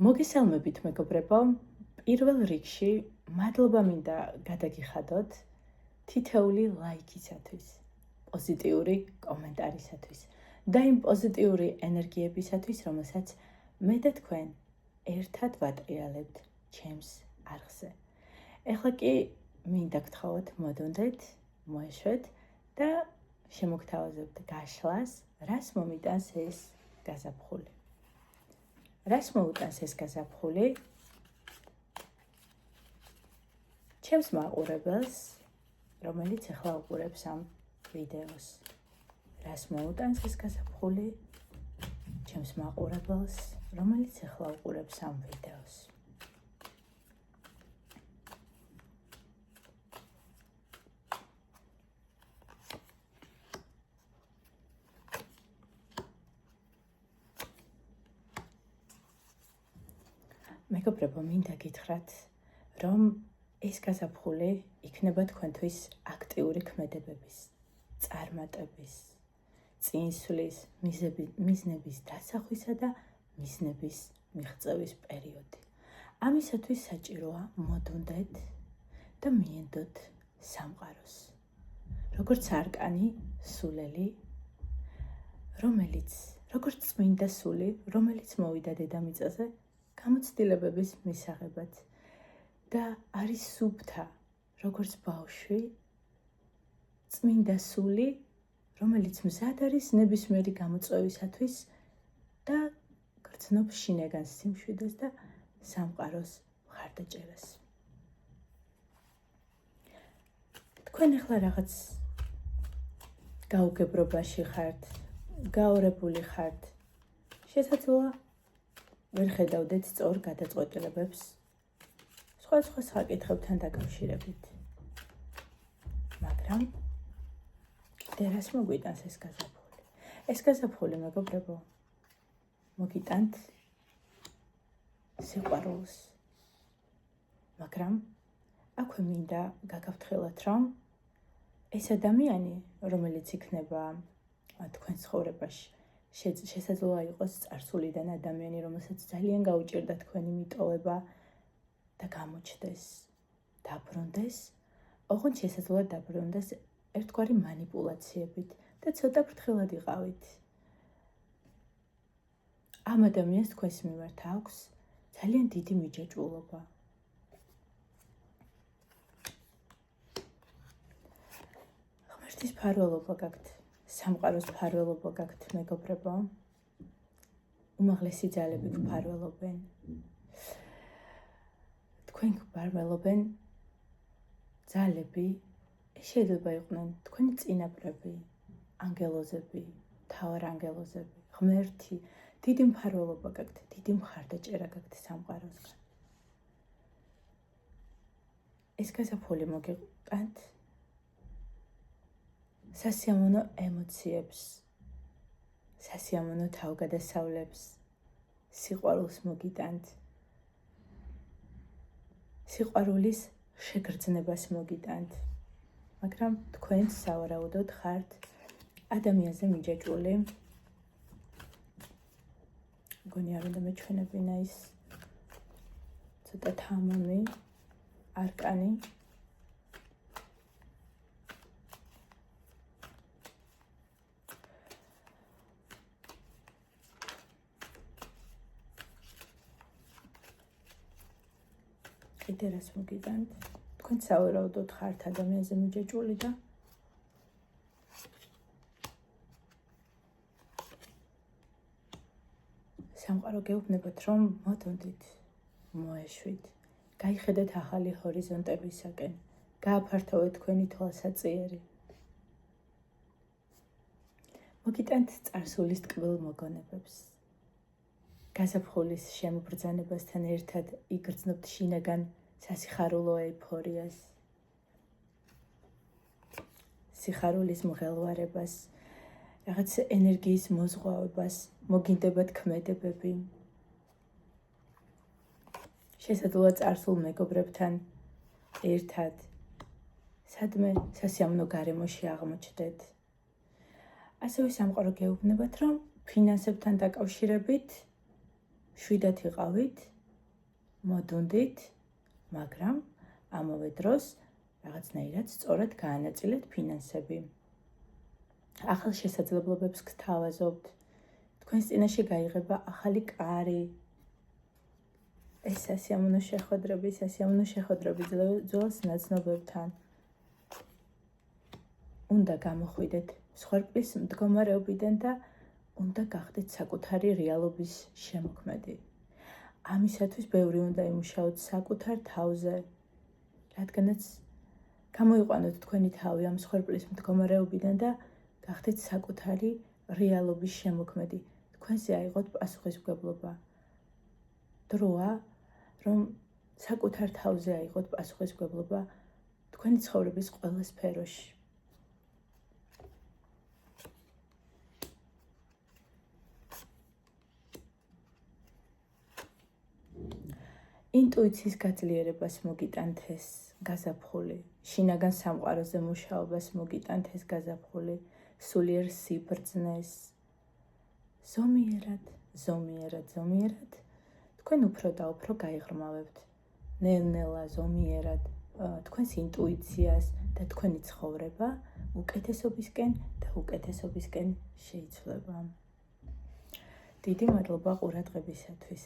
მოგესალმებით მეგობრებო, პირველ რიგში მადლობა მინდა გადაგიხადოთ თითეული ლაიქისათვის, პოზიტიური კომენტარისათვის და იმ პოზიტიური ენერგიებისათვის, რომელსაც მე და თქვენ ერთად ვატრიალებთ ჩემს არხზე. ეხლა კი მინდა გთხოვოთ, მოდუნდეთ, მოეშვეთ და შემოგთავაზებთ გაშლას, რას მომიტანს ეს გაზაფხული. რას მოუტანს ეს გაზაფხული? ჩემს მაყურებელს, რომელიც ახლა უყურებს ამ ვიდეოს. რას მოუტანს ეს გაზაფხული? ჩემს მაყურებელს, რომელიც ახლა უყურებს ამ ვიდეოს. მეგობრებო, მინდა გითხრათ, რომ ეს გაზაფხული იქნება თქვენთვის აქტიური ქმედებების, წარმატების, წინსვლის, მიზნების დასახვისა და მიზნების მიღწევის პერიოდი. ამისათვის საჭიროა მოდუნდეთ და მიენდოთ სამყაროს. როგორც არკანი, სულელი, როგორც წმინდა სული, რომელიც მოვიდა დედამიწაზე, გამოცდილებების მისაღებად და არის სუფთა, როგორც ბავშვი, წმინდა სული, რომელიც მზად არის ნებისმიერი გამოწვევისათვის და გრძნობს შინაგან სიმშვიდეს და სამყაროს მხარდაჭერას. თქვენ ახლა რაღაც გაუგებრობაში ხართ, გაორებული ხართ, შესაძლოა ვერ ხედავდეთ სწორ გადაწყვეტილებებს სხვა საკითხებთან დაკავშირებით. მაგრამ კიდე რას მოგვიტანს ეს გაზაფხული? ეს გაზაფხული, მეგობრებო, მოგიტანთ სიყვარულს. მაგრამ აქვე მინდა გაგაფრთხილოთ, რომ ეს ადამიანი, რომელიც იქნება თქვენ ცხოვრებაში, შესაძლოა იყოს წარსულიდან ადამიანი, რომელსაც ძალიან გაუჭირდა თქვენი მიტოვება და გამოჩნდეს, დაბრუნდეს, ოღონდ შესაძლოა დაბრუნდეს ერთგვარი მანიპულაციებით და ცოტა ფრთხილად იყავით. ამ ადამიანს თქვენს მიმართ აქვს ძალიან დიდი მიჯაჭვულობა. ღმერთის მფარველობა გაქვთ. სამყაროს მფარველობა გაქვთ, მეგობრებო. უმაღლესი ძალები გმფარველობენ. თქვენ გმფარველობენ ძალები, შეიძლება იყვნენ თქვენი წინაპრები, ანგელოზები, მთავარანგელოზები, ღმერთი. დიდი მფარველობა გაქვთ, დიდი მხარდაჭერა გაქვთ სამყაროსგან. ეს გაზაფხული მოგიყვანთ სასიამოვნო ემოციებს, სასიამოვნო თავგადასავლებს, სიყვარულს მოგიტანთ, სიყვარულის შეგრძნებას მოგიტანთ, მაგრამ თქვენც სავარაუდოდ ხართ ადამიანზე მიჯაჭვული. მგონი არ უნდა მეჩვენებინა ის ცოტა თამამი, არკანი. კიდე რას მოგიტანთ? თქვენ სავარაუდოდ ხართ ადამიანზე მიჯაჭვული და სამყარო გეუბნებათ, რომ მოდუნდით, მოეშვით, გაიხედეთ ახალი ჰორიზონტებისაკენ, გააფართოვეთ თქვენი თვალსაწიერი. მოგიტანთ წარსულის ტკბილ მოგონებებს. გაზაფხულის შემობრძანებასთან ერთად იგრძნობთ შინაგან სასიხარულო ეიფორიას, სიხარულის მღელვარებას, რაღაც ენერგიის მოზღვავებას, მოგინდებათ ქმედებები. შესაძლოა წარსულ მეგობრებთან ერთად სადმე სასიამოვნო გარემოში აღმოჩნდეთ. ასევე სამყარო გეუბნებათ, რომ ფინანსებთან დაკავშირებით შვიდად იყავით, მოდუნდით, მაგრამ ამავე დროს რაღაცნაირად სწორად გაანაწილეთ ფინანსები. ახალ შესაძლებლობებს გთავაზობთ, თქვენს წინაშე გაიღება ახალი კარი. ეს სასიამოვნო შეხვედრები ძველს ნაცნობებთან. უნდა გამოხვიდეთ მსხვერპლის მდგომარეობიდან და უნდა გახდეთ საკუთარი რეალობის შემოქმედი. ამისათვის ბევრი უნდა იმუშაოთ საკუთარ თავზე, რადგანაც გამოიყვანოთ თქვენი თავი ამ მსხვერპლის მდგომარეობიდან და გახდეთ საკუთარი რეალობის შემოქმედი. თქვენზე აიღოთ პასუხისმგებლობა. დროა, რომ საკუთარ თავზე აიღოთ პასუხისმგებლობა თქვენი ცხოვრების ყველა სფეროში. ინტუიციის გაძლიერებას მოგიტანთ ეს გაზაფხული, შინაგან სამყაროზე მუშაობას მოგიტანთ ეს გაზაფხული, სულიერ სიბრძნეს. ზომიერად, თქვენ უფრო და უფრო გაიღრმავებთ. ნელ-ნელა ზომიერად თქვენს ინტუიციას და თქვენი ცხოვრება უკეთესობისკენ და უკეთესობისკენ შეიცვლება. დიდი მადლობა ყურადღებისათვის.